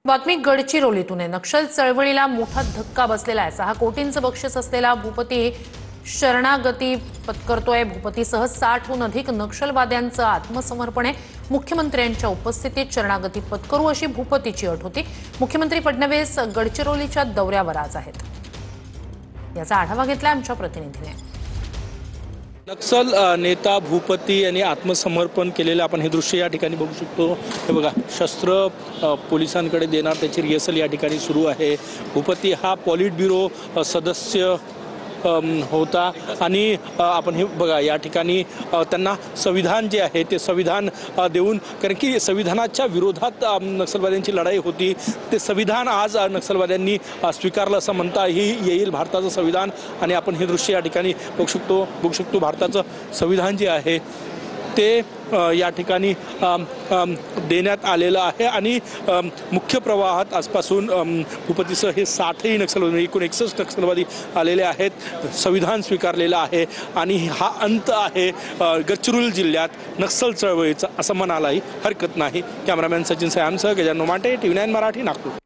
बातमी गडचिरोलीतून आहे। नक्षल चळवळीला मोठा धक्का बसलेला आहे। 6 कोटींचं बक्षीस असलेला भूपती शरणागती पत्करतोय। भूपतीसह 60हून अधिक नक्षलवाद्यांचं आत्मसमर्पण आहे। मुख्यमंत्र्यांच्या उपस्थितीत शरणागती पत्करू अशी भूपतीची अट होती। मुख्यमंत्री फडणवीस गडचिरोलीच्या दौऱ्यावर आज आहेत। याचा आढावा घेतला आमच्या प्रतिनिधीने। नक्सल नेता भूपती यांनी आत्मसमर्पण केलेलं आपण हे दृश्य या ठिकाणी बघू शकतो। हे बघा, शस्त्र पोलिसांकडे देणार त्याची रिहर्सल या ठिकाणी सुरू आहे। भूपती हा पॉलिट ब्युरो सदस्य होता आणि आपण हे बघा या ठिकाणी त्यांना संविधान जे आहे ते संविधान देऊन, कारण की संविधानाच्या विरोधात नक्षलवाद्यांची लढाई होती, ते संविधान आज नक्षलवाद्यांनी स्वीकारलं असं म्हणताही येईल। भारताचं संविधान आणि आपण हे दृश्य या ठिकाणी बघू शकतो भारताचं संविधान जे आहे ते या ठिकाणी देण्यात आलेलं आहे आणि मुख्य प्रवाहात आजपासून भूपतीसह हे 60ही नक्षलवादी, एकूण 61 नक्षलवादी आलेले आहेत। संविधान स्वीकारलेलं आहे आणि हा अंत आहे गडचिरोली जिल्ह्यात नक्सल चळवळीचा, असं म्हणायलाही हरकत नाही। कॅमेरामॅन सचिन सयामसह गजानन माटे, TV9 मराठी, नागपूर।